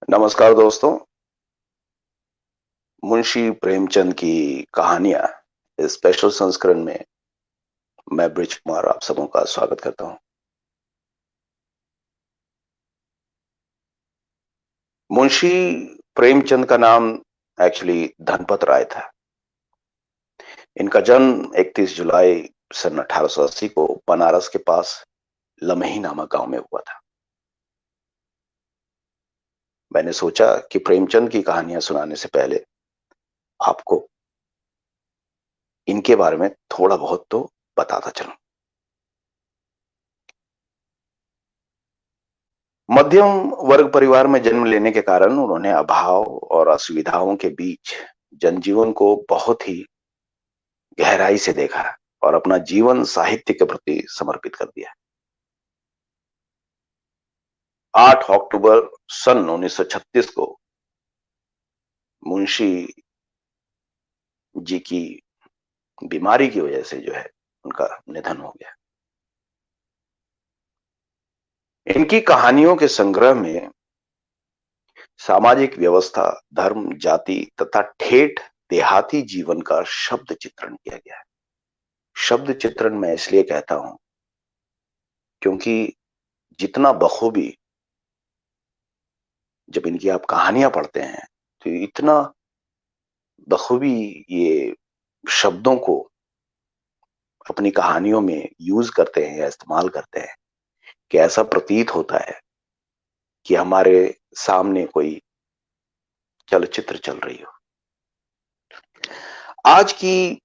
नमस्कार दोस्तों। मुंशी प्रेमचंद की कहानियां इस स्पेशल संस्करण में मैं ब्रिज कुमार आप सबों का स्वागत करता हूं। मुंशी प्रेमचंद का नाम एक्चुअली धनपत राय था। इनका जन्म 31 जुलाई सन 1880 को बनारस के पास लमही नामक गांव में हुआ था। मैंने सोचा कि प्रेमचंद की कहानियां सुनाने से पहले आपको इनके बारे में थोड़ा बहुत तो बताता चलूं। मध्यम वर्ग परिवार में जन्म लेने के कारण उन्होंने अभाव और असुविधाओं के बीच जनजीवन को बहुत ही गहराई से देखा और अपना जीवन साहित्य के प्रति समर्पित कर दिया। 8 अक्टूबर सन 1936 को मुंशी जी की बीमारी की वजह से जो है उनका निधन हो गया। इनकी कहानियों के संग्रह में सामाजिक व्यवस्था, धर्म, जाति तथा ठेठ देहाती जीवन का शब्द चित्रण किया गया है। शब्द चित्रण मैं इसलिए कहता हूं क्योंकि जितना बखूबी जब इनकी आप कहानियां पढ़ते हैं तो इतना बखूबी ये शब्दों को अपनी कहानियों में यूज करते हैं या इस्तेमाल करते हैं कि ऐसा प्रतीत होता है कि हमारे सामने कोई चलचित्र चल रही हो। आज की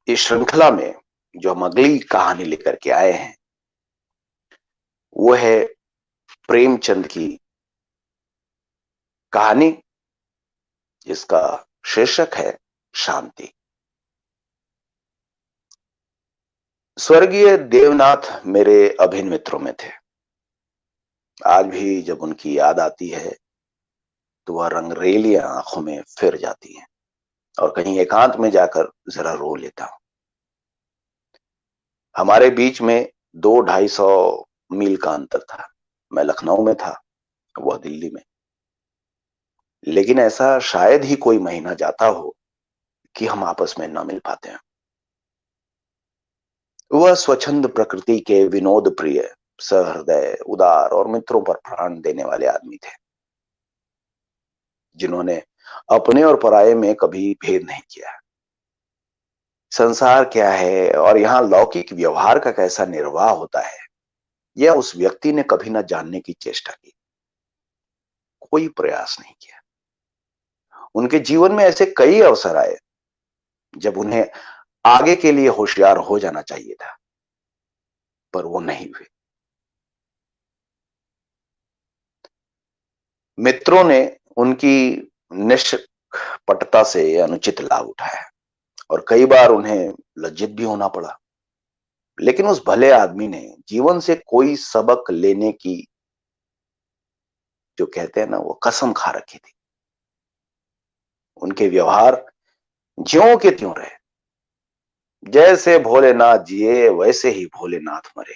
इस श्रृंखला में जो हम अगली कहानी लेकर के आए हैं वो है प्रेमचंद की कहानी जिसका शीर्षक है शांति। स्वर्गीय देवनाथ मेरे अभिन्न मित्रों में थे। आज भी जब उनकी याद आती है तो वह रंगरेलियां आंखों में फिर जाती हैं और कहीं एकांत में जाकर जरा रो लेता हूं। हमारे बीच में 200-250 मील का अंतर था। मैं लखनऊ में था, वह दिल्ली में। लेकिन ऐसा शायद ही कोई महीना जाता हो कि हम आपस में न मिल पाते हैं। वह स्वच्छंद प्रकृति के विनोद प्रिय, सहृदय, उदार और मित्रों पर प्राण देने वाले आदमी थे जिन्होंने अपने और पराये में कभी भेद नहीं किया। संसार क्या है और यहाँ लौकिक व्यवहार का कैसा निर्वाह होता है यह उस व्यक्ति ने कभी न जानने की चेष्टा की, कोई प्रयास नहीं किया। उनके जीवन में ऐसे कई अवसर आए जब उन्हें आगे के लिए होशियार हो जाना चाहिए था, पर वो नहीं हुए। मित्रों ने उनकी निष्पटता से अनुचित लाभ उठाया और कई बार उन्हें लज्जित भी होना पड़ा। लेकिन उस भले आदमी ने जीवन से कोई सबक लेने की, जो कहते हैं ना, वो कसम खा रखी थी। उनके व्यवहार ज्यों के त्यों रहे। जैसे भोलेनाथ जिए वैसे ही भोलेनाथ मरे।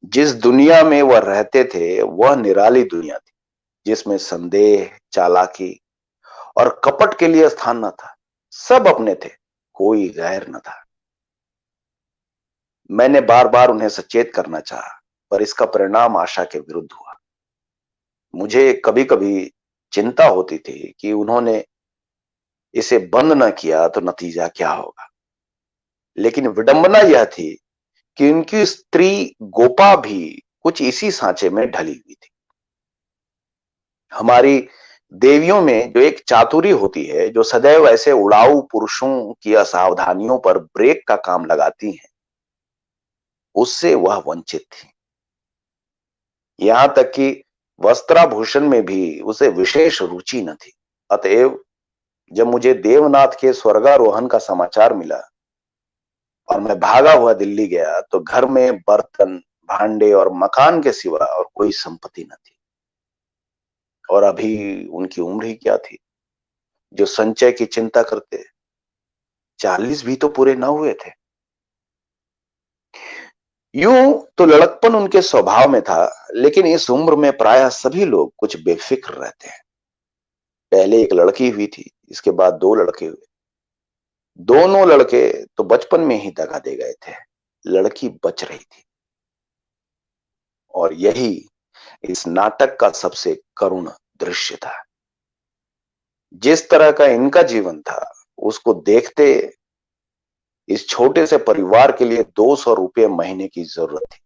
जिस दुनिया में वह रहते थे वह निराली दुनिया थी जिसमें संदेह, चालाकी और कपट के लिए स्थान न था। सब अपने थे, कोई गैर न था। मैंने बार बार उन्हें सचेत करना चाहा, पर इसका परिणाम आशा के विरुद्ध हुआ। मुझे कभी कभी चिंता होती थी कि उन्होंने इसे बंद न किया तो नतीजा क्या होगा। लेकिन विडंबना यह थी कि उनकी स्त्री गोपा भी कुछ इसी सांचे में ढली हुई थी। हमारी देवियों में जो एक चातुरी होती है, जो सदैव ऐसे उड़ाऊ पुरुषों की असावधानियों पर ब्रेक का काम लगाती हैं, उससे वह वंचित थी। यहां तक कि वस्त्राभूषण में भी उसे विशेष रुचि न थी। अतएव जब मुझे देवनाथ के स्वर्गारोहण का समाचार मिला और मैं भागा हुआ दिल्ली गया तो घर में बर्तन, भांडे और मकान के सिवा और कोई संपत्ति न थी। और अभी उनकी उम्र ही क्या थी जो संचय की चिंता करते। 40 भी तो पूरे न हुए थे। यूं तो लड़कपन उनके स्वभाव में था, लेकिन इस उम्र में प्रायः सभी लोग कुछ बेफिक्र रहते हैं। पहले एक लड़की हुई थी, इसके बाद दो लड़के हुए। दोनों लड़के तो बचपन में ही दगा दे गए थे। लड़की बच रही थी। और यही इस नाटक का सबसे करुण दृश्य था। जिस तरह का इनका जीवन था, उसको देखते इस छोटे से परिवार के लिए 200 रुपये महीने की जरूरत थी।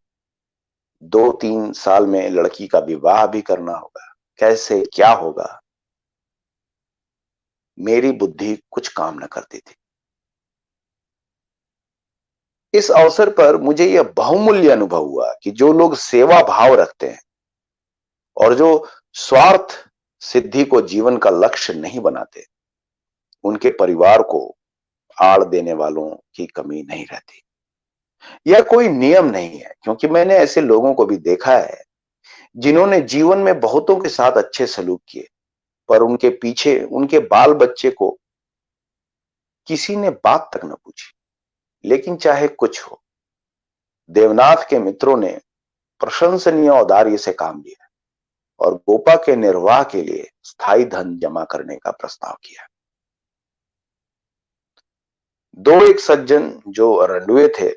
2-3 साल में लड़की का विवाह भी करना होगा। कैसे क्या होगा, मेरी बुद्धि कुछ काम न करती थी। इस अवसर पर मुझे यह बहुमूल्य अनुभव हुआ कि जो लोग सेवा भाव रखते हैं और जो स्वार्थ सिद्धि को जीवन का लक्ष्य नहीं बनाते, उनके परिवार को आड़ देने वालों की कमी नहीं रहती। यह कोई नियम नहीं है, क्योंकि मैंने ऐसे लोगों को भी देखा है जिन्होंने जीवन में बहुतों के साथ अच्छे सलूक किए, पर उनके पीछे उनके बाल बच्चे को किसी ने बात तक न पूछी। लेकिन चाहे कुछ हो, देवनाथ के मित्रों ने प्रशंसनीय औदार्य से काम लिया और गोपा के निर्वाह के लिए स्थायी धन जमा करने का प्रस्ताव किया। दो एक सज्जन जो रंडुए थे,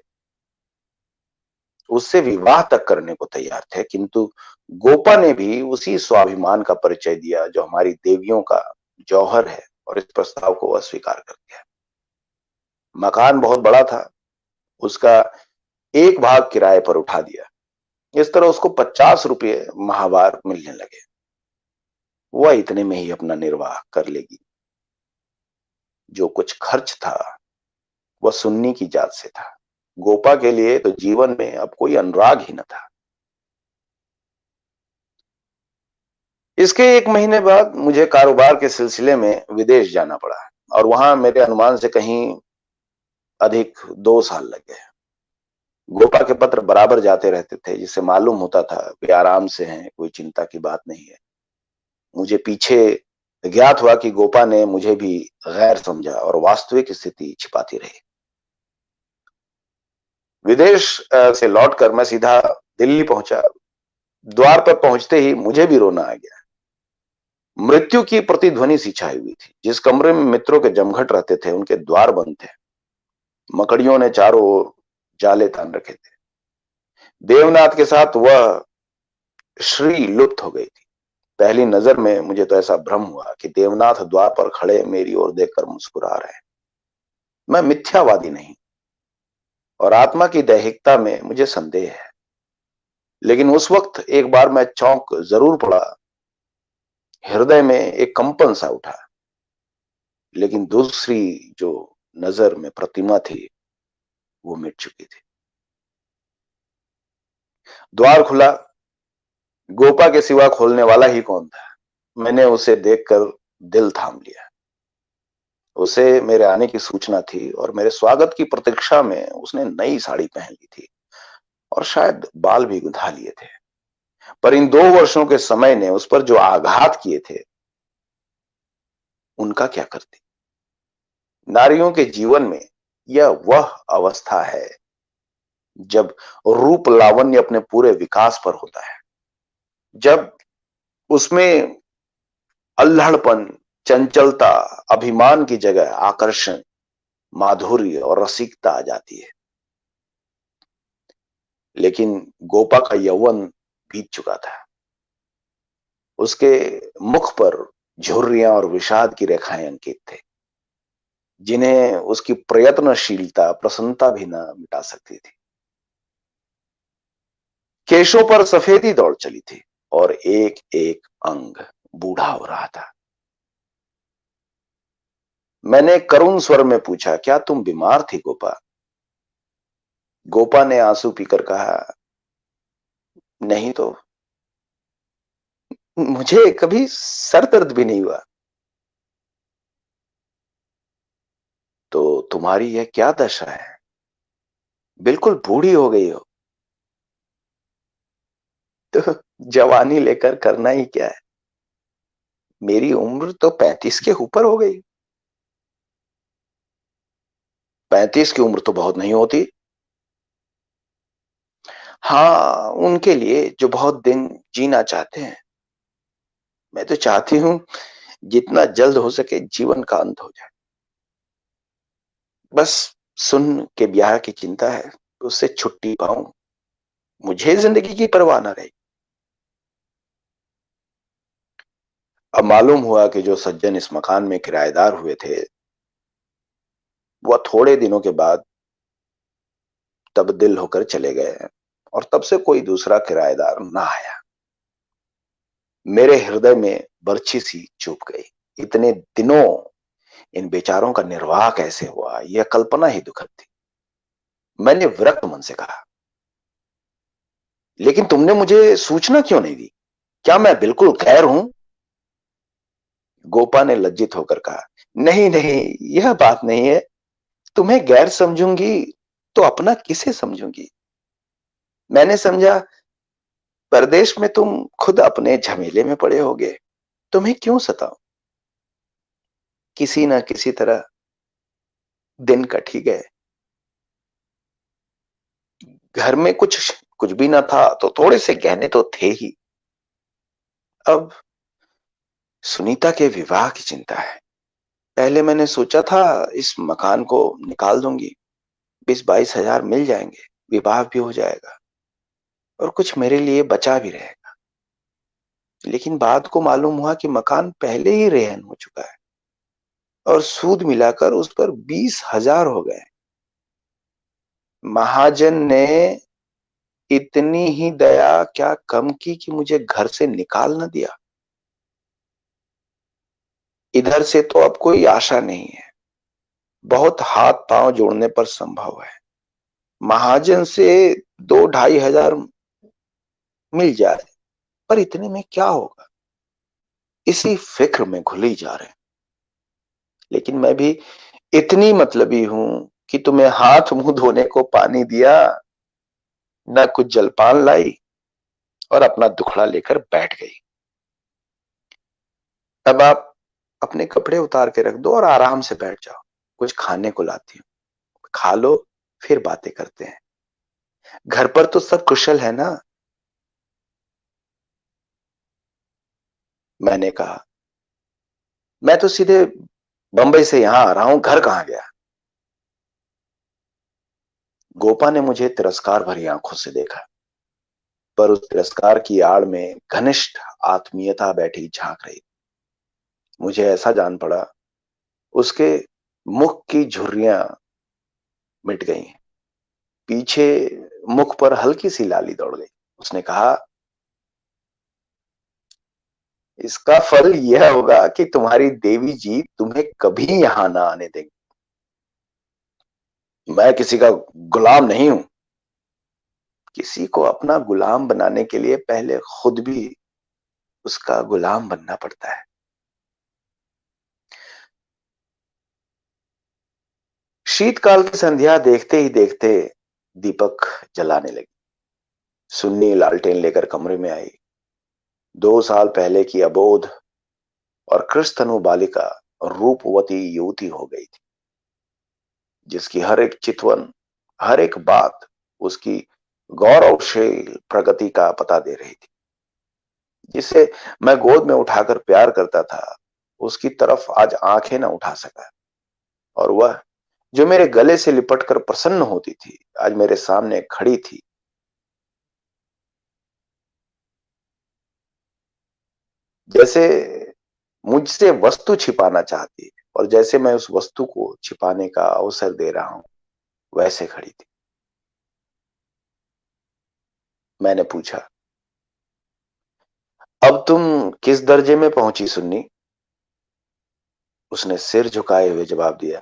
उससे विवाह तक करने को तैयार थे, किंतु गोपा ने भी उसी स्वाभिमान का परिचय दिया जो हमारी देवियों का जौहर है, और इस प्रस्ताव को अस्वीकार कर दिया। मकान बहुत बड़ा था, उसका एक भाग किराए पर उठा दिया। इस तरह उसको 50 रुपये माहवार मिलने लगे। वह इतने में ही अपना निर्वाह कर लेगी। जो कुछ खर्च था वह सुन्नी की जात से था। गोपा के लिए तो जीवन में अब कोई अनुराग ही न था। इसके 1 महीने बाद मुझे कारोबार के सिलसिले में विदेश जाना पड़ा, और वहां मेरे अनुमान से कहीं अधिक 2 साल लग गए। गोपा के पत्र बराबर जाते रहते थे, जिससे मालूम होता था वे आराम से हैं, कोई चिंता की बात नहीं है। मुझे पीछे ज्ञात हुआ कि गोपा ने मुझे भी गैर समझा और वास्तविक स्थिति छिपाती रही। विदेश से लौटकर मैं सीधा दिल्ली पहुंचा। द्वार पर पहुंचते ही मुझे भी रोना आ गया। मृत्यु की प्रतिध्वनि सी छाई हुई थी। जिस कमरे में मित्रों के जमघट रहते थे, उनके द्वार बंद थे। मकड़ियों ने चारों ओर जाले तान रखे थे। देवनाथ के साथ वह श्री लुप्त हो गई थी। पहली नजर में मुझे तो ऐसा भ्रम हुआ कि देवनाथ द्वार पर खड़े मेरी ओर देखकर मुस्कुरा रहे हैं। मैं मिथ्यावादी नहीं, और आत्मा की दैहिकता में मुझे संदेह है, लेकिन उस वक्त एक बार मैं चौंक जरूर पड़ा। हृदय में एक कंपन सा उठा। लेकिन दूसरी जो नजर में प्रतिमा थी, वो मिट चुकी थी। द्वार खुला। गोपा के सिवा खोलने वाला ही कौन था। मैंने उसे देखकर दिल थाम लिया। उसे मेरे आने की सूचना थी, और मेरे स्वागत की प्रतीक्षा में उसने नई साड़ी पहन ली थी और शायद बाल भी गुंथा लिए थे। पर इन 2 वर्षों के समय ने उस पर जो आघात किए थे, उनका क्या करती। नारियों के जीवन में यह वह अवस्था है जब रूप लावण्य अपने पूरे विकास पर होता है, जब उसमें अल्हड़पन, चंचलता, अभिमान की जगह आकर्षण, माधुर्य और रसिकता आ जाती है। लेकिन गोपा का यौवन बीत चुका था। उसके मुख पर झुर्रियां और विषाद की रेखाएं अंकित थे, जिन्हें उसकी प्रयत्नशीलता, प्रसन्नता भी न मिटा सकती थी। केशों पर सफेदी दौड़ चली थी, और एक एक अंग बूढ़ा हो रहा था। मैंने करुण स्वर में पूछा, क्या तुम बीमार थी गोपा? गोपा ने आंसू पीकर कहा, नहीं तो मुझे कभी सर दर्द भी नहीं हुआ। तो तुम्हारी यह क्या दशा है? बिल्कुल बूढ़ी हो गई हो। तो जवानी लेकर करना ही क्या है? मेरी उम्र तो 35 के ऊपर हो गई। 35 की उम्र तो बहुत नहीं होती। हाँ, उनके लिए जो बहुत दिन जीना चाहते हैं। मैं तो चाहती हूँ जितना जल्द हो सके जीवन का अंत हो जाए। बस सुन के ब्याह की चिंता है, उससे छुट्टी पाऊं, मुझे जिंदगी की परवाह न रही। अब मालूम हुआ कि जो सज्जन इस मकान में किराएदार हुए थे, वह थोड़े दिनों के बाद तब्दील होकर चले गए और तब से कोई दूसरा किराएदार ना आया। मेरे हृदय में बर्छी सी चुभ गई। इतने दिनों इन बेचारों का निर्वाह कैसे हुआ, यह कल्पना ही दुखद थी। मैंने विरक्त मन से कहा, लेकिन तुमने मुझे सूचना क्यों नहीं दी? क्या मैं बिल्कुल गैर हूं? गोपा ने लज्जित होकर कहा, नहीं नहीं, यह बात नहीं है। तुम्हें गैर समझूंगी तो अपना किसे समझूंगी? मैंने समझा परदेश में तुम खुद अपने झमेले में पड़े होगे, तुम्हें क्यों सताऊं? किसी न किसी तरह दिन कट ही गए। घर में कुछ कुछ भी ना था तो थोड़े से गहने तो थे ही। अब सुनीता के विवाह की चिंता है। पहले मैंने सोचा था इस मकान को निकाल दूंगी, 20-22 हजार मिल जाएंगे, विवाह भी हो जाएगा और कुछ मेरे लिए बचा भी रहेगा। लेकिन बाद को मालूम हुआ कि मकान पहले ही रेहन हो चुका है और सूद मिलाकर उस पर 20 हजार हो गए। महाजन ने इतनी ही दया क्या कम की कि मुझे घर से निकाल न दिया। इधर से तो अब कोई आशा नहीं है, बहुत हाथ पांव जोड़ने पर संभव है। महाजन से 2-2.5 हजार मिल जाए, पर इतने में क्या होगा, इसी फिक्र में घुली जा रहे हैं। लेकिन मैं भी इतनी मतलबी हूं कि तुम्हें हाथ मुंह धोने को पानी दिया, न कुछ जलपान लाई और अपना दुखड़ा लेकर बैठ गई। अब आप अपने कपड़े उतार के रख दो और आराम से बैठ जाओ, कुछ खाने को लाती हूँ, खा लो, फिर बातें करते हैं। घर पर तो सब कुशल है ना? मैंने कहा, मैं तो सीधे बंबई से यहां आ रहा हूं, घर कहां गया? गोपा ने मुझे तिरस्कार भरी आंखों से देखा, पर उस तिरस्कार की आड़ में घनिष्ठ आत्मीयता बैठी झांक रही। मुझे ऐसा जान पड़ा, उसके मुख की झुर्रियां मिट गई, पीछे मुख पर हल्की सी लाली दौड़ गई। उसने कहा, इसका फल यह होगा कि तुम्हारी देवी जी तुम्हें कभी यहां ना आने देंगी। मैं किसी का गुलाम नहीं हूं। किसी को अपना गुलाम बनाने के लिए पहले खुद भी उसका गुलाम बनना पड़ता है। शीतकाल की संध्या देखते ही देखते दीपक जलाने लगी। सुन्नी लालटेन लेकर कमरे में आई। 2 साल पहले की अबोध और कृष्णतनु बालिका रूपवती युवती हो गई थी, जिसकी हर एक चितवन, हर एक बात उसकी गौरवशील प्रगति का पता दे रही थी। जिसे मैं गोद में उठाकर प्यार करता था, उसकी तरफ आज आंखें न उठा सका। और वह जो मेरे गले से लिपटकर प्रसन्न होती थी, आज मेरे सामने खड़ी थी। जैसे मुझसे वस्तु छिपाना चाहती है और जैसे मैं उस वस्तु को छिपाने का अवसर दे रहा हूं, वैसे खड़ी थी। मैंने पूछा, अब तुम किस दर्जे में पहुंची सुन्नी? उसने सिर झुकाए हुए जवाब दिया,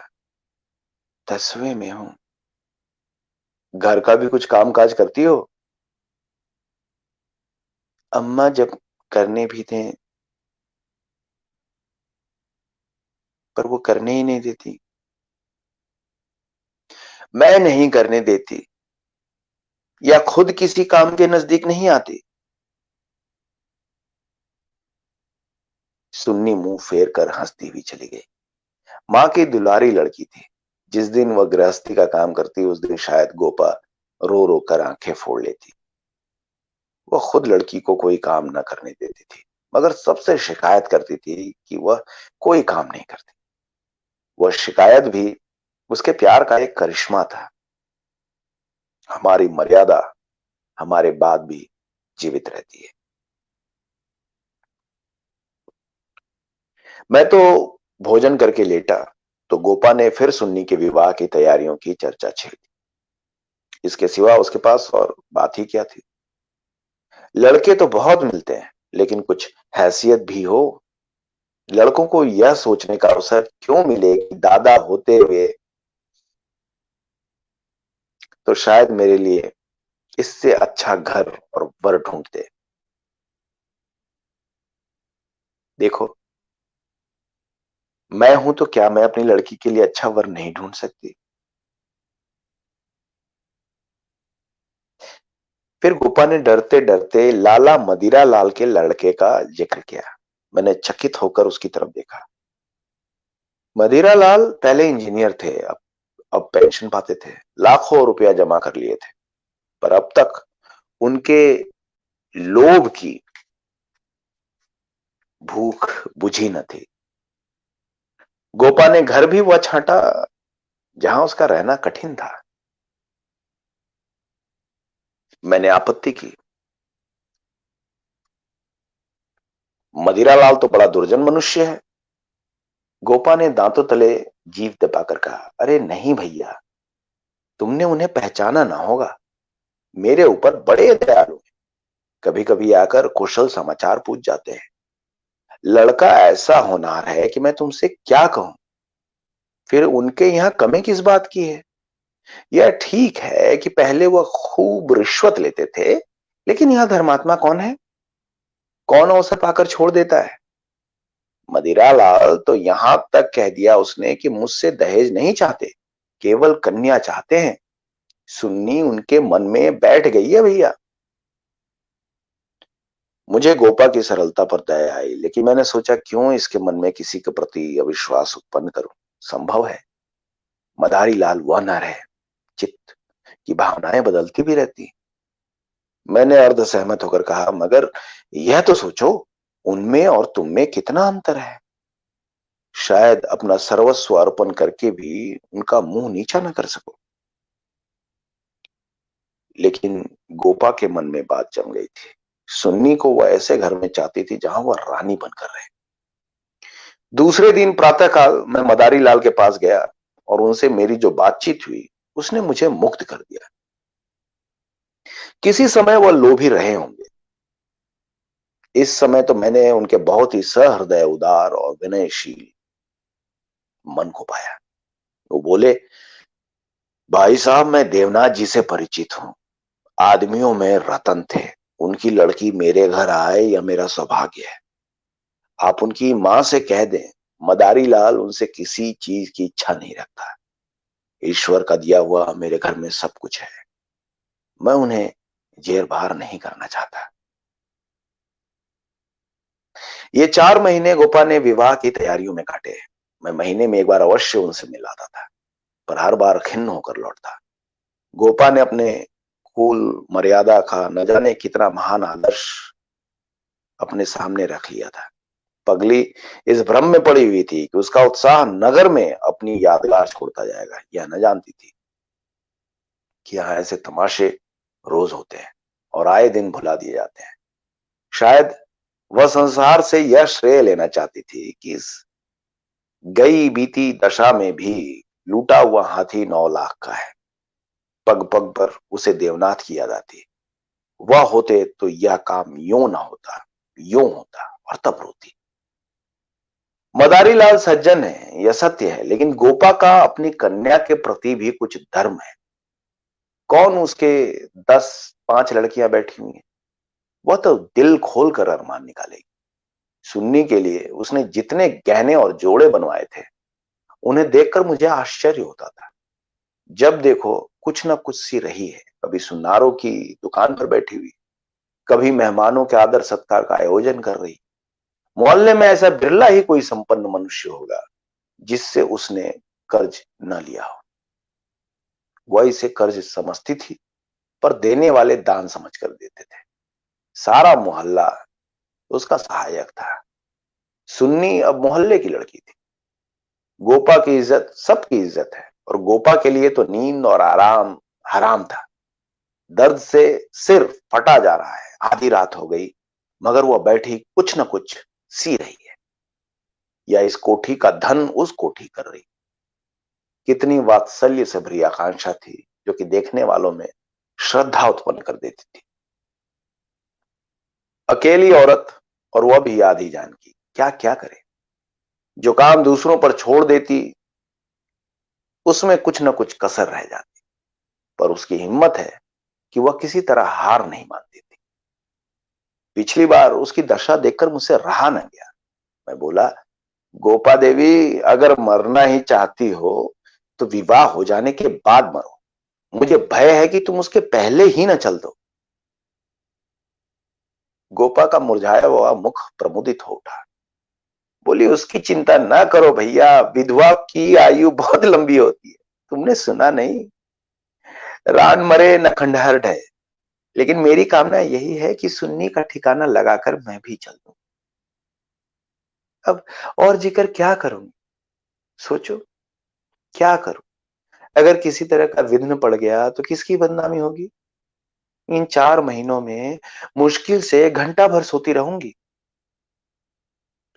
10वें में हूं। घर का भी कुछ काम काज करती हो? अम्मा जब करने भी दें, पर वो करने ही नहीं देती। मैं नहीं करने देती या खुद किसी काम के नजदीक नहीं आती? सुन्नी मुंह फेर कर हंसती हुई चली गई। मां की दुलारी लड़की थी। जिस दिन वह गृहस्थी का काम करती, उस दिन शायद गोपा रो रो कर आंखें फोड़ लेती। वह खुद लड़की को कोई काम न करने देती थी, मगर सबसे शिकायत करती थी कि वह कोई काम नहीं करती। वह शिकायत भी उसके प्यार का एक करिश्मा था। हमारी मर्यादा हमारे बाद भी जीवित रहती है। मैं तो भोजन करके लेटा तो गोपा ने फिर सुन्नी के विवाह की तैयारियों की चर्चा छेड़ी। इसके सिवा उसके पास और बात ही क्या थी। लड़के तो बहुत मिलते हैं, लेकिन कुछ हैसियत भी हो। लड़कों को यह सोचने का अवसर क्यों मिले कि दादा होते हुए तो शायद मेरे लिए इससे अच्छा घर और वर ढूंढते। देखो, मैं हूं तो क्या मैं अपनी लड़की के लिए अच्छा वर नहीं ढूंढ सकती? फिर गोपा ने डरते डरते लाला मदिरा लाल के लड़के का जिक्र किया। मैंने चकित होकर उसकी तरफ देखा। मदिरा लाल पहले इंजीनियर थे, अब पेंशन पाते थे। लाखों रुपया जमा कर लिए थे, पर अब तक उनके लोभ की भूख बुझी न थी। गोपा ने घर भी वह छांटा जहां उसका रहना कठिन था। मैंने आपत्ति की। मदिरा लाल तो बड़ा दुर्जन मनुष्य है। गोपा ने दांतों तले जीभ दबाकर कहा, अरे नहीं भैया, तुमने उन्हें पहचाना ना होगा। मेरे ऊपर बड़े दयालु हैं। कभी कभी आकर कुशल समाचार पूछ जाते हैं। लड़का ऐसा होनहार है कि मैं तुमसे क्या कहूं। फिर उनके यहाँ कमी किस बात की है? यह ठीक है कि पहले वह खूब रिश्वत लेते थे, लेकिन यह धर्मात्मा कौन है? कौन अवसर पाकर छोड़ देता है? मदिरालाल तो यहां तक कह दिया उसने कि मुझसे दहेज नहीं चाहते, केवल कन्या चाहते हैं। सुन्नी उनके मन में बैठ गई है भैया। मुझे गोपा की सरलता पर दया आई, लेकिन मैंने सोचा क्यों इसके मन में किसी के प्रति अविश्वास उत्पन्न करूं। संभव है मदारी लाल वह न रहे। चित्त की भावनाएं बदलती भी रहती। मैंने अर्ध सहमत होकर कहा, मगर यह तो सोचो, उनमें और तुम में कितना अंतर है। शायद अपना सर्वस्व अर्पण करके भी उनका मुंह नीचा न कर सको। लेकिन गोपा के मन में बात जम गई थी। सुन्नी को वह ऐसे घर में चाहती थी जहां वह रानी बनकर रहे। दूसरे दिन प्रातःकाल मैं मदारी लाल के पास गया और उनसे मेरी जो बातचीत हुई उसने मुझे मुक्त कर दिया। किसी समय वह लोभी रहे होंगे। इस समय तो मैंने उनके बहुत ही सहृदय, उदार और विनयशील मन को पाया। वो बोले, भाई साहब, मैं देवनाथ जी से परिचित हूं। आदमियों में रतन थे। उनकी लड़की मेरे घर आए यह मेरा सौभाग्य है। आप उनकी मां से कह दें, मदारी लाल उनसे किसी चीज की इच्छा नहीं रखता। ईश्वर का दिया हुआ मेरे घर में सब कुछ है। मैं उन्हें जेर बार नहीं करना चाहता। ये 4 महीने गोपा ने विवाह की तैयारियों में काटे। मैं महीने में एक बार अवश्य उनसे मिल आता था, पर हर बार खिन्न होकर लौटता। गोपा ने अपने कुल मर्यादा का न जाने कितना महान आदर्श अपने सामने रख लिया था। पगली इस भ्रम में पड़ी हुई थी कि उसका उत्साह नगर में अपनी यादगार छोड़ता जाएगा। यह न जानती थी कि यहाँ ऐसे तमाशे रोज होते हैं और आए दिन भुला दिए जाते हैं। शायद वह संसार से यह श्रेय लेना चाहती थी कि इस गई बीती दशा में भी लूटा हुआ हाथी 9 लाख का है। पग पग पर उसे देवनाथ की याद आती। वह होते तो यह काम यूं ना होता, यूं होता और तब रोती। मदारी लाल सज्जन है, यह सत्य है, लेकिन गोपा का अपनी कन्या के प्रति भी कुछ धर्म है। कौन उसके 10 5 लड़कियां बैठी हुई हैं, वह तो दिल खोल कर अरमान निकालेगी। सुन्नी के लिए उसने जितने गहने और जोड़े बनवाए थे, उन्हें देखकर मुझे आश्चर्य होता था। जब देखो कुछ ना कुछ सी रही है। कभी सुनारों की दुकान पर बैठी हुई, कभी मेहमानों के आदर सत्कार का आयोजन कर रही। मोहल्ले में ऐसा बिरला ही कोई संपन्न मनुष्य होगा जिससे उसने कर्ज न लिया हो। वह इसे कर्ज समझती थी, पर देने वाले दान समझ कर देते थे। सारा मोहल्ला उसका सहायक था। सुन्नी अब मोहल्ले की लड़की थी। गोपा की इज्जत सबकी इज्जत है, और गोपा के लिए तो नींद और आराम हराम था। दर्द से सिर फटा जा रहा है। आधी रात हो गई, मगर वह बैठी कुछ न कुछ सी रही है, या इस कोठी का धन उस कोठी कर रही। कितनी वात्सल्य से भरी आकांक्षा थी, जो कि देखने वालों में श्रद्धा उत्पन्न कर देती थी। अकेली औरत, और वह भी आधी जान की, क्या क्या करे। जो काम दूसरों पर छोड़ देती, उसमें कुछ न कुछ कसर रह जाती। पर उसकी हिम्मत है कि वह किसी तरह हार नहीं मानती थी। पिछली बार उसकी दशा देखकर मुझसे रहा न गया। मैं बोला, गोपा देवी, अगर मरना ही चाहती हो तो विवाह हो जाने के बाद मरो। मुझे भय है कि तुम उसके पहले ही न चल दो। गोपा का मुरझाया हुआ मुख प्रमुदित हो उठा। बोली, उसकी चिंता न करो भैया, विधवा की आयु बहुत लंबी होती है। तुमने सुना नहीं, रान मरे न खंडहर ढहे। लेकिन मेरी कामना यही है कि सुन्नी का ठिकाना लगाकर मैं भी चल दूं। अब और जिक्र क्या करूंगी, सोचो क्या करूं। अगर किसी तरह का विघ्न पड़ गया तो किसकी बदनामी होगी। इन 4 महीनों में मुश्किल से घंटा भर सोती रहूंगी।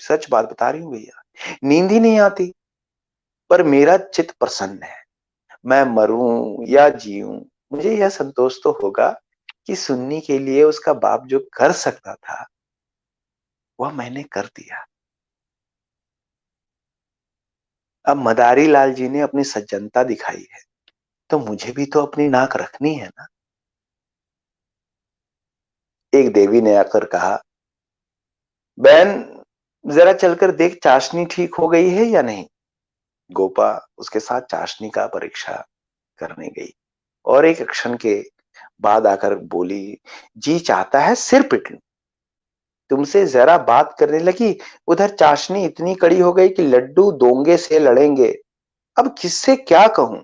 सच बात बता रही हूं भैया, नींद ही नहीं आती। पर मेरा चित्त प्रसन्न है। मैं मरूं या जीऊं, मुझे यह संतोष तो होगा कि सुन्नी के लिए उसका बाप जो कर सकता था वह मैंने कर दिया। अब मदारी लाल जी ने अपनी सज्जनता दिखाई है, तो मुझे भी तो अपनी नाक रखनी है ना। एक देवी ने आकर कहा, बहन, जरा चलकर देख चाशनी ठीक हो गई है या नहीं। गोपा उसके साथ चाशनी का परीक्षा करने गई, और एक क्षण के बाद आकर बोली, जी चाहता है सिर पिट लूं। तुमसे जरा बात करने लगी, उधर चाशनी इतनी कड़ी हो गई कि लड्डू दोंगे से लड़ेंगे। अब किससे क्या कहूं।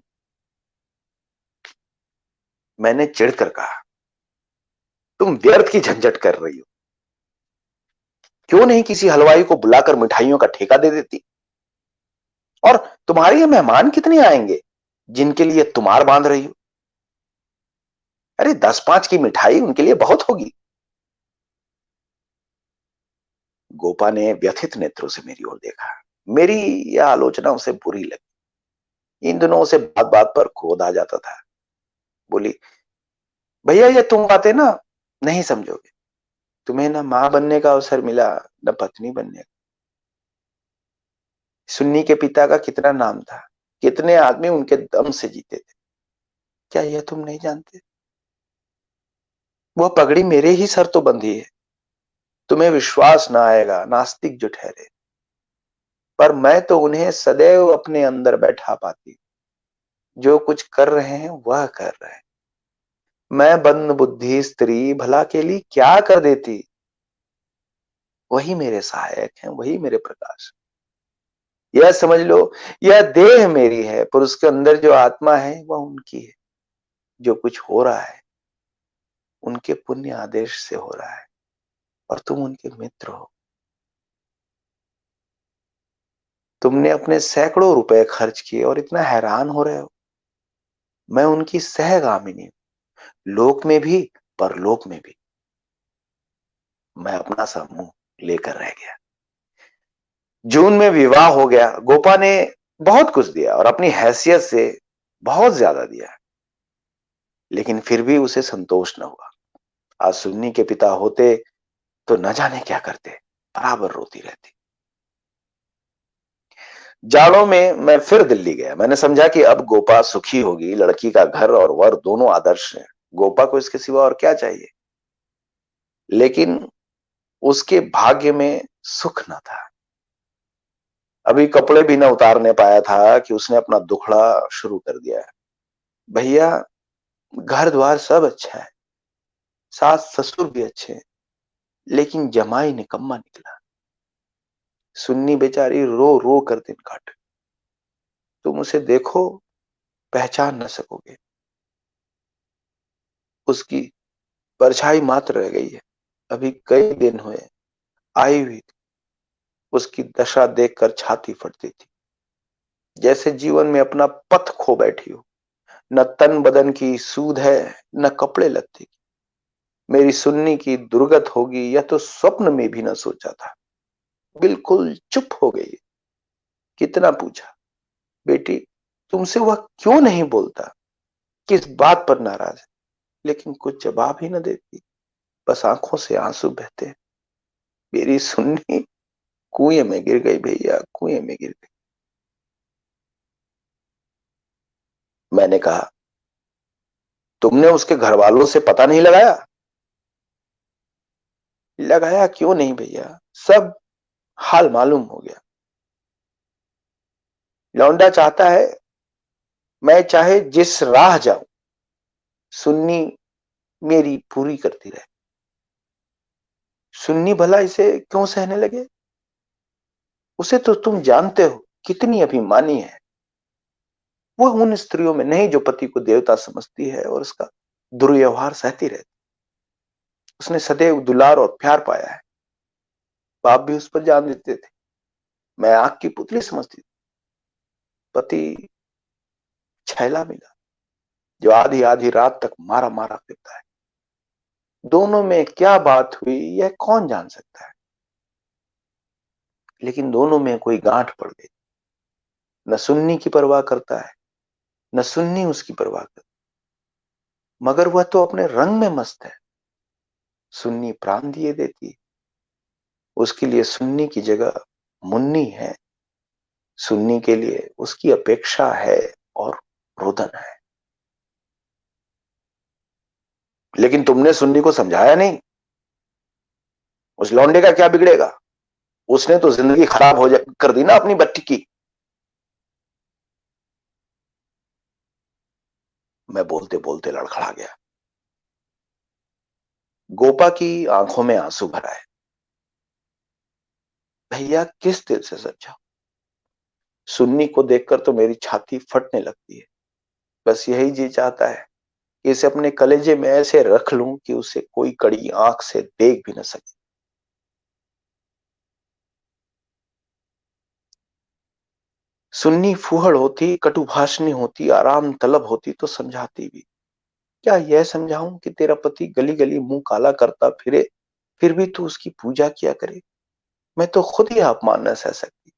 मैंने चिढ़कर कहा, तुम व्यर्थ की झंझट कर रही हो। क्यों नहीं किसी हलवाई को बुलाकर मिठाइयों का ठेका दे देती। और तुम्हारे ये मेहमान कितने आएंगे जिनके लिए तुम्हार बांध रही हो। अरे 10-5 की मिठाई उनके लिए बहुत होगी। गोपा ने व्यथित नेत्रों से मेरी ओर देखा। मेरी यह आलोचना उसे बुरी लगी। इन दिनों उसे बात बात पर क्रोध आ जाता था। बोली, भैया, ये तुम बातें ना नहीं समझोगे। तुम्हें न मां बनने का अवसर मिला, न पत्नी बनने का। सुन्नी के पिता का कितना नाम था, कितने आदमी उनके दम से जीते थे। क्या यह तुम नहीं जानते। वह पगड़ी मेरे ही सर तो बंधी है। तुम्हें विश्वास ना आएगा, नास्तिक जो ठहरे, पर मैं तो उन्हें सदैव अपने अंदर बैठा पाती। जो कुछ कर रहे हैं वह कर रहे हैं। मैं बंद बुद्धि स्त्री भला के लिए क्या कर देती। वही मेरे सहायक हैं, वही मेरे प्रकाश। यह समझ लो, यह देह मेरी है, पर उसके अंदर जो आत्मा है वह उनकी है। जो कुछ हो रहा है उनके पुण्य आदेश से हो रहा है, और तुम उनके मित्र हो। तुमने अपने सैकड़ों रुपए खर्च किए और इतना हैरान हो रहे हो। मैं उनकी सहगामिनी हूं, लोक में भी परलोक में भी। मैं अपना सा मुंह लेकर रह गया। जून में विवाह हो गया। गोपा ने बहुत कुछ दिया और अपनी हैसियत से बहुत ज्यादा दिया, लेकिन फिर भी उसे संतोष न हुआ। आज सुन्नी के पिता होते तो न जाने क्या करते, बराबर रोती रहती। जाड़ों में मैं फिर दिल्ली गया। मैंने समझा कि अब गोपा सुखी होगी। लड़की का घर और वर दोनों आदर्श हैं। गोपा को इसके सिवा और क्या चाहिए। लेकिन उसके भाग्य में सुख न था। अभी कपड़े भी न उतारने पाया था कि उसने अपना दुखड़ा शुरू कर दिया है। भैया, घर द्वार सब अच्छा है, सास ससुर भी अच्छे हैं, लेकिन जमाई निकम्मा निकला। सुन्नी बेचारी रो रो कर दिन काटे। तुम उसे देखो, पहचान न सकोगे। उसकी परछाई मात्र रह गई है। अभी कई दिन हुए आई हुई थी। उसकी दशा देखकर छाती फटती थी, जैसे जीवन में अपना पथ खो बैठी हो। न तन बदन की सूध है, न कपड़े लत्ते की। मेरी सुन्नी की दुर्गत होगी यह तो स्वप्न में भी न सोचा था। बिल्कुल चुप हो गई। कितना पूछा, बेटी तुमसे वह क्यों नहीं बोलता, किस बात पर नाराज है, लेकिन कुछ जवाब ही न देती। बस आंखों से आंसू बहते। मेरी सुन्नी कुएं में गिर गई भैया, कुएं में गिर गई। मैंने कहा, तुमने उसके घर वालों से पता नहीं लगाया? लगाया क्यों नहीं भैया, सब हाल मालूम हो गया। लौंडा चाहता है मैं चाहे जिस राह जाऊं, सुन्नी मेरी पूरी करती रहे। सुन्नी भला इसे क्यों सहने लगे? उसे तो तुम जानते हो कितनी अभिमानी है। वह उन स्त्रियों में नहीं जो पति को देवता समझती है और उसका दुर्व्यवहार सहती रहती। उसने सदैव दुलार और प्यार पाया है। बाप भी उस पर जान देते थे। मैं आग की पुतली समझती थी। पति छैला मिला जो आधी आधी रात तक मारा मारा फिरता है। दोनों में क्या बात हुई यह कौन जान सकता है, लेकिन दोनों में कोई गांठ पड़ गई। न सुन्नी की परवाह करता है, न सुन्नी उसकी परवाह करती। मगर वह तो अपने रंग में मस्त है। सुन्नी प्राण दिए देती है। उसके लिए सुन्नी की जगह मुन्नी है। सुन्नी के लिए उसकी अपेक्षा है और रुदन है। लेकिन तुमने सुन्नी को समझाया नहीं। उस लौंडे का क्या बिगड़ेगा? उसने तो जिंदगी खराब कर दी ना अपनी बच्ची की। मैं बोलते बोलते लड़खड़ा गया। गोपा की आंखों में आंसू भर आए। भैया किस दिल से समझाऊं? सुन्नी को देखकर तो मेरी छाती फटने लगती है। बस यही जी चाहता है कि इसे अपने कलेजे में ऐसे रख लूं कि उसे कोई कड़ी आंख से देख भी न सके। सुन्नी फूहड़ होती, कटुभाषणी होती, आराम तलब होती तो समझाती भी। क्या यह समझाऊं कि तेरा पति गली गली मुंह काला करता फिरे, फिर भी तू उसकी पूजा किया करे? मैं तो खुद ही अपमान न सह सकती।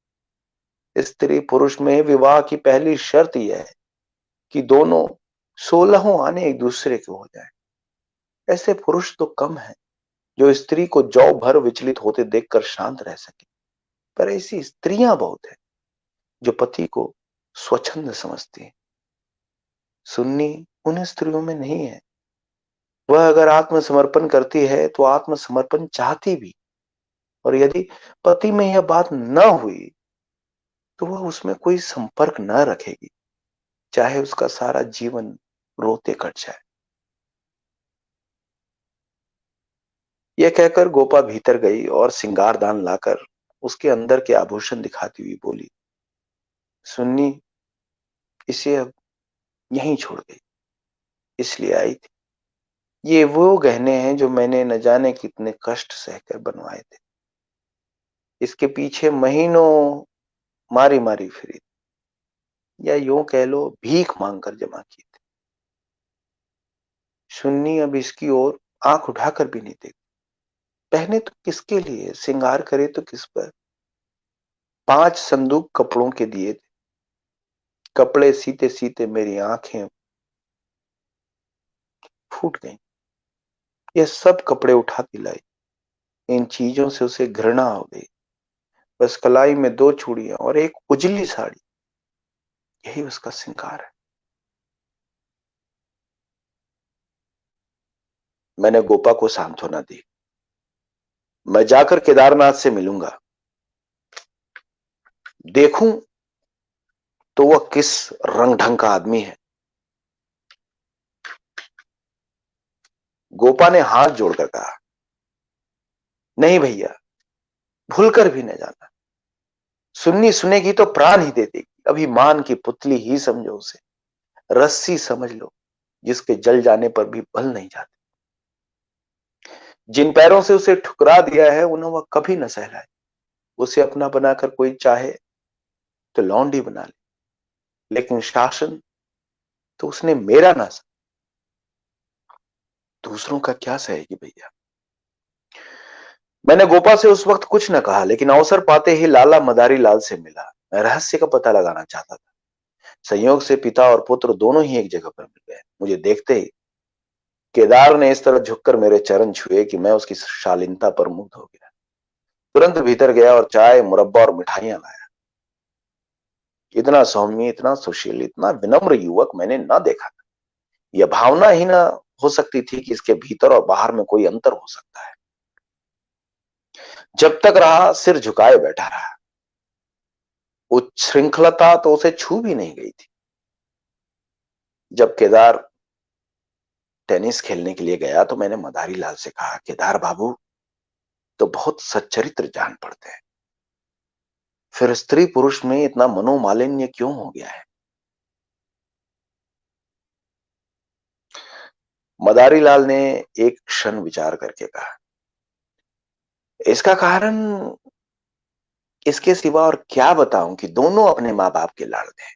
स्त्री पुरुष में विवाह की पहली शर्त यह है कि दोनों 16 आने एक दूसरे के हो जाए। ऐसे पुरुष तो कम हैं जो स्त्री को जौ भर विचलित होते देखकर शांत रह सके, पर ऐसी स्त्रियां बहुत हैं जो पति को स्वच्छंद समझती हैं। सुन्नी उन स्त्रियों में नहीं है। वह अगर आत्मसमर्पण करती है तो आत्मसमर्पण चाहती भी, और यदि पति में यह बात न हुई तो वह उसमें कोई संपर्क न रखेगी, चाहे उसका सारा जीवन रोते कट जाए। यह कहकर गोपा भीतर गई और सिंगारदान लाकर उसके अंदर के आभूषण दिखाती हुई बोली, सुन्नी इसे अब यहीं छोड़ गई, इसलिए आई थी। ये वो गहने हैं जो मैंने न जाने कितने कष्ट सहकर बनवाए थे। इसके पीछे महीनों मारी मारी फिरी, या यूं कह लो भीख मांगकर जमा की थी। सुन्नी अब इसकी ओर आंख उठाकर भी नहीं देखती। पहने तो किसके लिए, श्रृंगार करे तो किस पर? 5 संदूक कपड़ों के दिए थे। कपड़े सीते सीते मेरी आंखें फूट गईं। यह सब कपड़े उठा के लाई। इन चीजों से उसे घृणा हो गई। बस कलाई में 2 चूड़ियां और एक उजली साड़ी, यही उसका श्रृंगार है। मैंने गोपा को सांत्वना दी। मैं जाकर केदारनाथ से मिलूंगा, देखूं तो वह किस रंग ढंग का आदमी है। गोपा ने हाथ जोड़कर कहा, नहीं भैया, भूलकर भी न जाना। सुन्नी सुनेगी तो प्राण ही दे देगी। अभिमान की पुतली ही समझो उसे, रस्सी समझ लो जिसके जल जाने पर भी बल नहीं जाते। जिन पैरों से उसे ठुकरा दिया है उन्हें वह कभी न सहलाए। उसे अपना बनाकर कोई चाहे तो लौंडी बना ले, लेकिन शासन तो उसने मेरा ना सहा, दूसरों का क्या सहेगी भैया। मैंने गोपा से उस वक्त कुछ न कहा, लेकिन अवसर पाते ही लाला मदारी लाल से मिला। मैं रहस्य का पता लगाना चाहता था। संयोग से पिता और पुत्र दोनों ही एक जगह पर मिल गए। मुझे देखते ही केदार ने इस तरह झुककर मेरे चरण छुए कि मैं उसकी शालीनता पर मुग्ध हो गया। तुरंत भीतर गया और चाय, मुरब्बा और मिठाइयां लाया। इतना सौम्य, इतना सुशील, इतना विनम्र युवक मैंने न देखा था। यह भावना ही न हो सकती थी कि इसके भीतर और बाहर में कोई अंतर हो सकता है। जब तक रहा सिर झुकाए बैठा रहा। उच्छृंखलता तो उसे छू भी नहीं गई थी। जब केदार टेनिस खेलने के लिए गया तो मैंने मदारी लाल से कहा, केदार बाबू तो बहुत सच्चरित्र जान पड़ते हैं, फिर स्त्री पुरुष में इतना मनोमालिन्य क्यों हो गया है। मदारी लाल ने एक क्षण विचार करके कहा, इसका कारण इसके सिवा और क्या बताऊं कि दोनों अपने माँ बाप के लाड़ले हैं,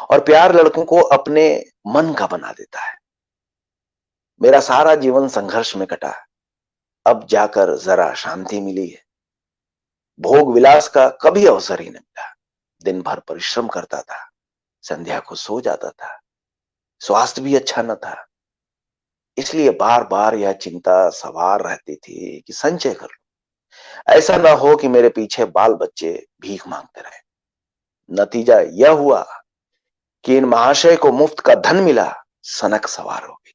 और प्यार लड़कों को अपने मन का बना देता है। मेरा सारा जीवन संघर्ष में कटा, अब जाकर जरा शांति मिली है। भोग विलास का कभी अवसर ही नहीं मिला। दिन भर परिश्रम करता था, संध्या को सो जाता था, स्वास्थ्य भी अच्छा न था। इसलिए बार बार यह चिंता सवार रहती थी कि संचय कर लूं, ऐसा ना हो कि मेरे पीछे बाल बच्चे भीख मांगते रहे। नतीजा यह हुआ कि इन महाशय को मुफ्त का धन मिला, सनक सवार हो गई,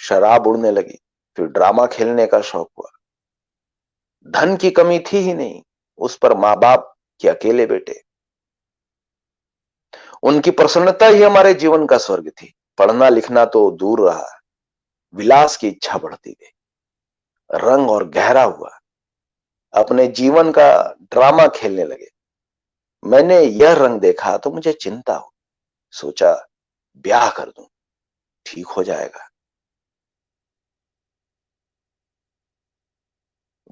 शराब उड़ने लगी, फिर ड्रामा खेलने का शौक हुआ। धन की कमी थी ही नहीं, उस पर माँ बाप के अकेले बेटे, उनकी प्रसन्नता ही हमारे जीवन का स्वर्ग थी। पढ़ना लिखना तो दूर रहा, विलास की इच्छा बढ़ती गई, रंग और गहरा हुआ, अपने जीवन का ड्रामा खेलने लगे। मैंने यह रंग देखा तो मुझे चिंता हुई, सोचा ब्याह कर दूं, ठीक हो जाएगा।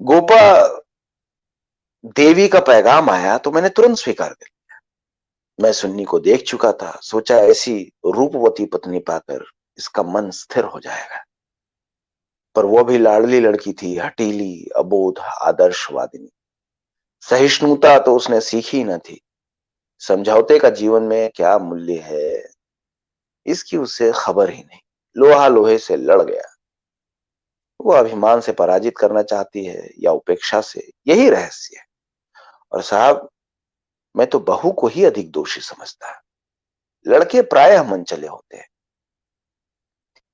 गोपा देवी का पैगाम आया तो मैंने तुरंत स्वीकार कर लिया। मैं सुन्नी को देख चुका था, सोचा ऐसी रूपवती पत्नी पाकर इसका मन स्थिर हो जाएगा। पर वो भी लाडली लड़की थी, हटीली, अबोध, आदर्शवादिनी। सहिष्णुता तो उसने सीखी न थी। समझौते का जीवन में क्या मूल्य है, इसकी उसे खबर ही नहीं। लोहा लोहे से लड़ गया। वो अभिमान से पराजित करना चाहती है या उपेक्षा से, यही रहस्य है। और साहब, मैं तो बहू को ही अधिक दोषी समझता। लड़के प्रायः मनचले होते हैं,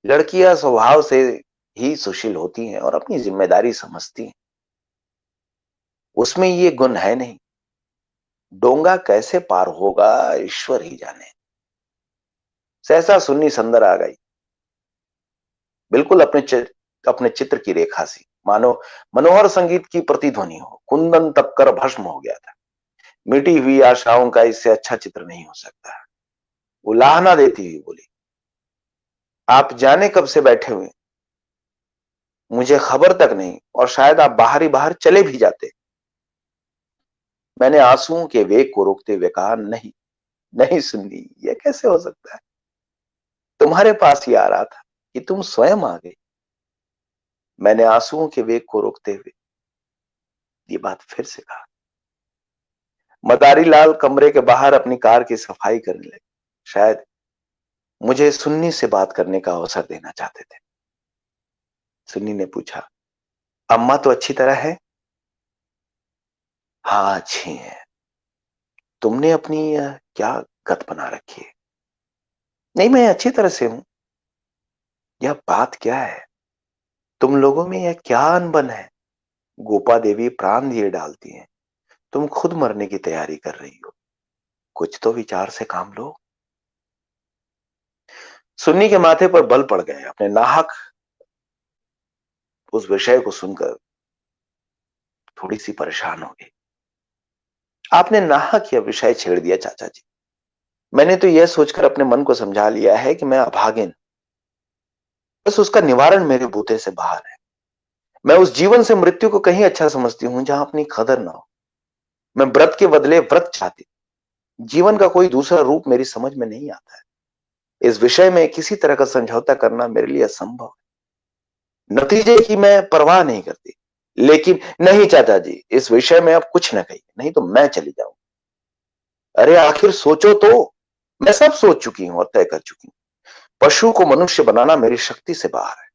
लड़कियां स्वभाव से ही सुशील होती हैं और अपनी जिम्मेदारी समझती हैं। उसमें ये गुण है नहीं। डोंगा कैसे पार होगा ईश्वर ही जाने। सहसा सुन्नी संदर आ गई, बिल्कुल अपने चित्र की रेखा सी, मानो मनोहर संगीत की प्रतिध्वनि हो। कुंदन तपकर भस्म हो गया था। मिटी हुई आशाओं का इससे अच्छा चित्र नहीं हो सकता। उलाहना देती हुई बोली, आप जाने कब से बैठे हुए, मुझे खबर तक नहीं, और शायद आप बाहर ही बाहर चले भी जाते। मैंने आंसुओं के वेग को रोकते हुए कहा, नहीं नहीं सुन्नी, यह कैसे हो सकता है। तुम्हारे पास ही आ रहा था कि तुम स्वयं आ गई। मैंने आंसुओं के वेग को रोकते हुए ये बात फिर से कहा। मदारी लाल कमरे के बाहर अपनी कार की सफाई करने लगे। शायद मुझे सुन्नी से बात करने का अवसर देना चाहते थे। सुन्नी ने पूछा, अम्मा तो अच्छी तरह है। हाँ अच्छी है। तुमने अपनी क्या गत बना रखी है। नहीं, मैं अच्छी तरह से हूं। यह बात क्या है, तुम लोगों में यह क्या अनबन है। गोपा देवी प्राण दिए डालती हैं, तुम खुद मरने की तैयारी कर रही हो। कुछ तो विचार से काम लो। सुन्नी के माथे पर बल पड़ गए। अपने नाहक उस विषय को सुनकर थोड़ी सी परेशान हो गई। आपने नाहक यह विषय छेड़ दिया चाचा जी। मैंने तो यह सोचकर अपने मन को समझा लिया है कि मैं अभागिन, बस उसका निवारण मेरे बूते से बाहर है। मैं उस जीवन से मृत्यु को कहीं अच्छा समझती हूं जहां अपनी कदर ना हो। मैं व्रत के बदले व्रत चाहती हूं। जीवन का कोई दूसरा रूप मेरी समझ में नहीं आता है। इस विषय में किसी तरह का समझौता करना मेरे लिए असंभव है। नतीजे की मैं परवाह नहीं करती। लेकिन नहीं चाचा जी, इस विषय में अब कुछ न कहिए, नहीं तो मैं चली जाऊं। अरे आखिर सोचो तो। मैं सब सोच चुकी हूं और तय कर चुकी हूं। पशु को मनुष्य बनाना मेरी शक्ति से बाहर है।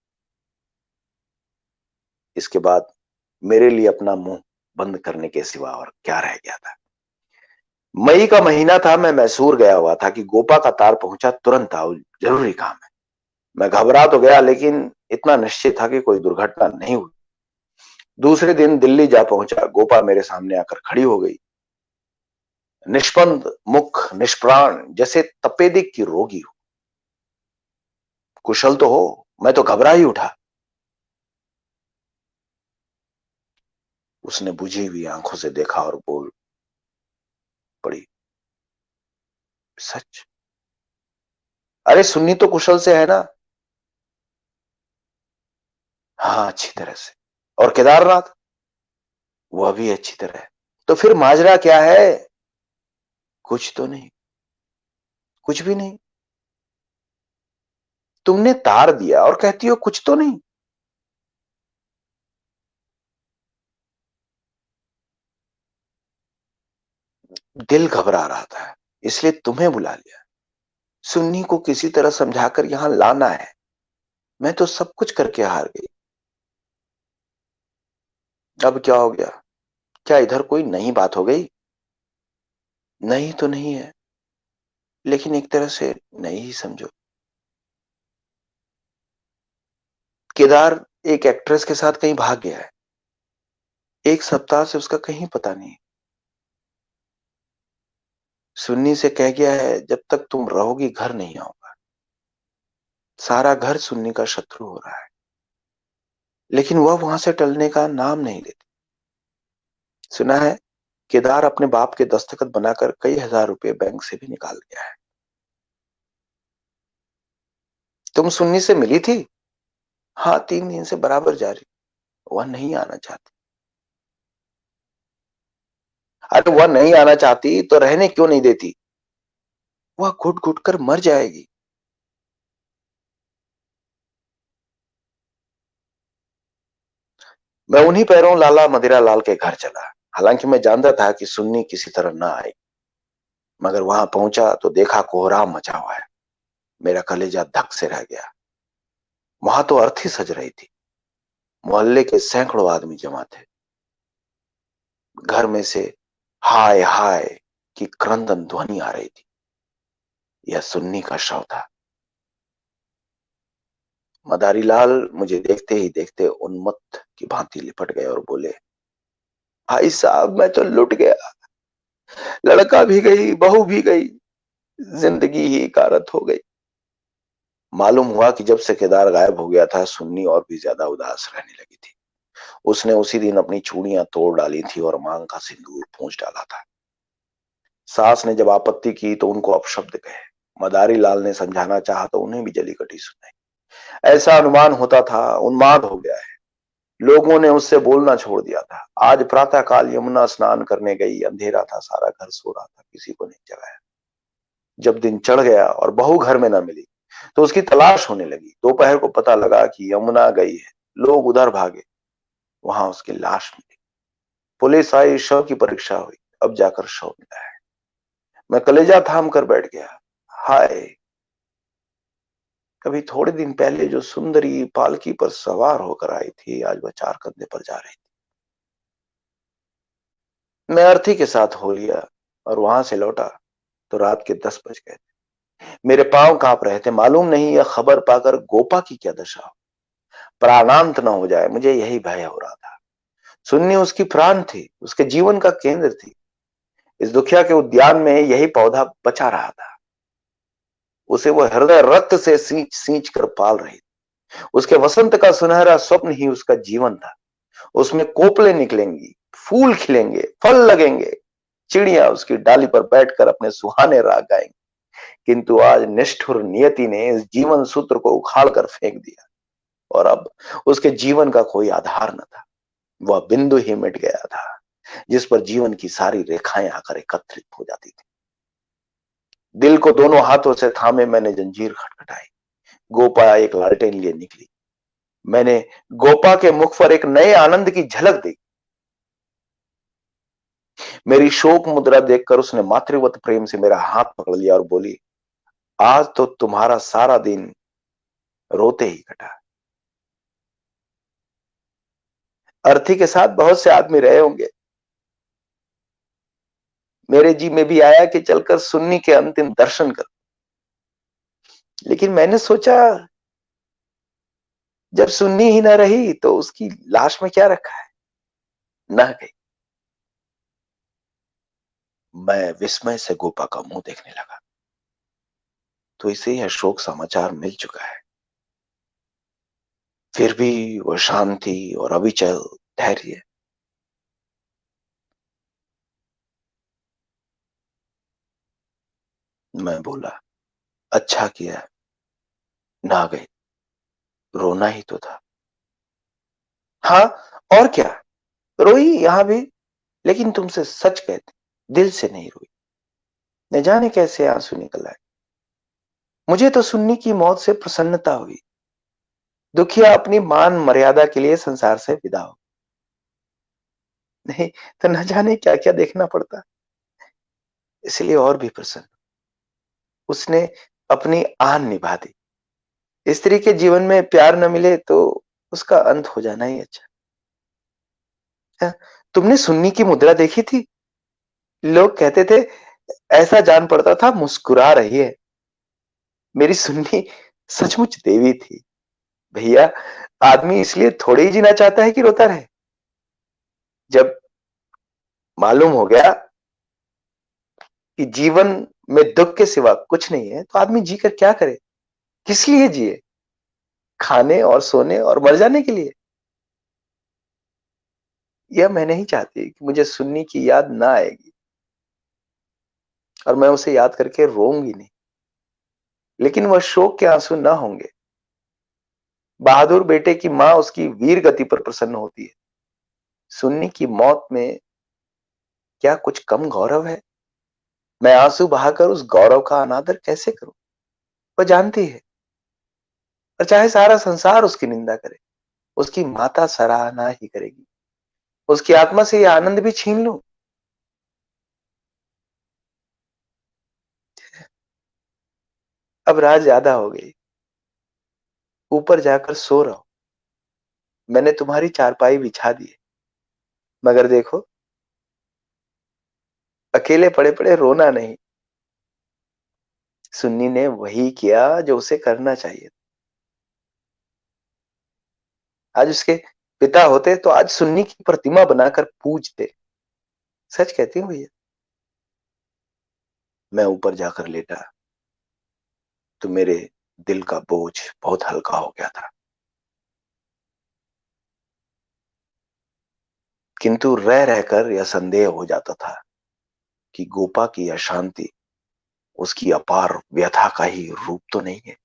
इसके बाद मेरे लिए अपना मुंह बंद करने के सिवा और क्या रह गया था। मई का महीना था। मैं मैसूर गया हुआ था कि गोपा का तार पहुंचा। तुरंत आओ, जरूरी काम है। मैं घबरा तो गया, लेकिन इतना निश्चित था कि कोई दुर्घटना नहीं हुई। दूसरे दिन दिल्ली जा पहुंचा। गोपा मेरे सामने आकर खड़ी हो गई, निष्पंद मुख, निष्प्राण, जैसे तपेदिक की रोगी हो। कुशल तो हो? मैं तो घबरा ही उठा। उसने बुझी हुई आंखों से देखा और बोल पड़ी, सच? अरे सुन्नी तो कुशल से है ना? हाँ, अच्छी तरह से। और केदारनाथ? वह भी अच्छी तरह है। तो फिर माजरा क्या है? कुछ तो नहीं, कुछ भी नहीं। तुमने तार दिया और कहती हो कुछ तो नहीं। दिल घबरा रहा था, इसलिए तुम्हें बुला लिया। सुन्नी को किसी तरह समझाकर यहां लाना है। मैं तो सब कुछ करके हार गई। अब क्या हो गया? क्या इधर कोई नई बात हो गई? नहीं तो नहीं है, लेकिन एक तरह से नहीं ही समझो। केदार एक एक्ट्रेस के साथ कहीं भाग गया है। 1 सप्ताह से उसका कहीं पता नहीं। सुन्नी से कह गया है जब तक तुम रहोगी घर नहीं आऊंगा। सारा घर सुन्नी का शत्रु हो रहा है, लेकिन वह वहां से टलने का नाम नहीं लेती। सुना है केदार अपने बाप के दस्तखत बनाकर कई हजार रुपए बैंक से भी निकाल गया है। तुम सुन्नी से मिली थी? हाँ, 3 दिन से बराबर जारी। वह नहीं आना चाहती। अरे वह नहीं आना चाहती तो रहने क्यों नहीं देती? वह घुट घुट कर मर जाएगी। मैं उन्हीं पैरों लाला मदिरा लाल के घर चला। हालांकि मैं जानता था कि सुन्नी किसी तरह ना आए, मगर वहां पहुंचा तो देखा कोहराम मचा हुआ है। मेरा कलेजा धक से रह गया। वहां तो अर्थी सज रही थी। मोहल्ले के सैकड़ों आदमी जमा थे। घर में से हाय हाय की क्रंदन ध्वनि आ रही थी। यह सुन्नी का शव था। मदारी लाल मुझे देखते ही देखते उन्मत्त की भांति लिपट गए और बोले, भाई साहब मैं तो लुट गया। लड़का भी गई, बहू भी गई, जिंदगी ही कारत हो गई। मालूम हुआ कि जब से केदार गायब हो गया था, सुन्नी और भी ज्यादा उदास रहने लगी थी। उसने उसी दिन अपनी चूड़ियां तोड़ डाली थी और मांग का सिंदूर पूंछ डाला था। सास ने जब आपत्ति की तो उनको अपशब्द कहे। मदारी लाल ने समझाना चाहा तो उन्हें भी जली कटी सुनाई। ऐसा अनुमान होता था, उन्माद हो गया है। लोगों ने उससे बोलना छोड़ दिया था। आज प्रातः काल यमुना स्नान करने गई। अंधेरा था, सारा घर सो रहा था, किसी को नहीं जगाया। जब दिन चढ़ गया और बहू घर में न मिली तो उसकी तलाश होने लगी। दोपहर को पता लगा कि यमुना गई है। लोग उधर भागे, वहां उसकी लाश मिली। पुलिस आई, शव की परीक्षा हुई। अब जाकर शव मिला है। मैं कलेजा थाम कर बैठ गया। हाय, कभी थोड़े दिन पहले जो सुंदरी पालकी पर सवार होकर आई थी, आज वह 4 कंधे पर जा रही थी। मैं अर्थी के साथ हो लिया और वहां से लौटा तो रात के 10 बज गए। मेरे पांव कांप रहे थे। मालूम नहीं यह खबर पाकर गोपा की क्या दशा हो। प्राणांत न हो जाए, मुझे यही भय हो रहा था। सुन्नी उसकी प्राण थी, उसके जीवन का केंद्र थी। इस दुखिया के उद्यान में यही पौधा बचा रहा था। उसे वो हृदय रक्त से सींच सींच कर पाल रही थी। उसके वसंत का सुनहरा स्वप्न ही उसका जीवन था। उसमें कोपले निकलेंगी, फूल खिलेंगे, फल लगेंगे, चिड़िया उसकी डाली पर बैठकर अपने सुहाने राग गाएंगी। किंतु आज निष्ठुर नियति ने इस जीवन सूत्र को उखाड़ कर फेंक दिया। और अब उसके जीवन का कोई आधार न था। वह बिंदु ही मिट गया था जिस पर जीवन की सारी रेखाएं आकर एकत्रित हो जाती थी। दिल को दोनों हाथों से थामे मैंने जंजीर खटखटाई। गोपा एक लालटेन लिए निकली। मैंने गोपा के मुख पर एक नए आनंद की झलक दी। मेरी शोक मुद्रा देखकर उसने मातृवत प्रेम से मेरा हाथ पकड़ लिया और बोली, आज तो तुम्हारा सारा दिन रोते ही कटा। अर्थी के साथ बहुत से आदमी रहे होंगे। मेरे जी में भी आया कि चलकर सुन्नी के अंतिम दर्शन कर, लेकिन मैंने सोचा जब सुन्नी ही ना रही तो उसकी लाश में क्या रखा है। न गई। मैं विस्मय से गोपा का मुंह देखने लगा। तो इसे यह शोक समाचार मिल चुका है। फिर भी वह शांति और अविचल धैर्य। मैं बोला, अच्छा किया ना गई, रोना ही तो था। हाँ, और क्या, रोई यहां भी, लेकिन तुमसे सच कहती, दिल से नहीं रोई। न जाने कैसे आंसू निकल आए। मुझे तो सुन्नी की मौत से प्रसन्नता हुई। दुखिया अपनी मान मर्यादा के लिए संसार से विदा हो, नहीं तो न जाने क्या क्या देखना पड़ता। इसलिए और भी प्रसन्न। उसने अपनी आन निभा दी। स्त्री के जीवन में प्यार न मिले तो उसका अंत हो जाना ही अच्छा है। तुमने सुन्नी की मुद्रा देखी थी? लोग कहते थे, ऐसा जान पड़ता था मुस्कुरा रही है। मेरी सुन्नी सचमुच देवी थी। भैया, आदमी इसलिए थोड़े ही जीना चाहता है कि रोता रहे। जब मालूम हो गया कि जीवन में दुख के सिवा कुछ नहीं है, तो आदमी जीकर क्या करे, किस लिए जिए? खाने और सोने और मर जाने के लिए? यह मैं नहीं चाहती कि मुझे सुन्नी की याद ना आएगी, और मैं उसे याद करके रोऊंगी नहीं, लेकिन वह शोक के आंसू ना होंगे। बहादुर बेटे की मां उसकी वीर गति पर प्रसन्न होती है। सुन्नी की मौत में क्या कुछ कम गौरव है? मैं आंसू बहाकर उस गौरव का अनादर कैसे करूं? वह जानती है, और चाहे सारा संसार उसकी निंदा करे, उसकी माता सराहना ही करेगी। उसकी आत्मा से यह आनंद भी छीन लूं? अब रात ज्यादा हो गई, ऊपर जाकर सो रहो। मैंने तुम्हारी चारपाई बिछा दी है, मगर देखो, अकेले पड़े पड़े रोना नहीं। सुन्नी ने वही किया जो उसे करना चाहिए। आज उसके पिता होते तो आज सुन्नी की प्रतिमा बनाकर पूजते। सच कहती हूँ भैया। मैं ऊपर जाकर लेटा तो मेरे दिल का बोझ बहुत हल्का हो गया था। किंतु रह रहकर यह संदेह हो जाता था कि गोपा की अशांति उसकी अपार व्यथा का ही रूप तो नहीं है।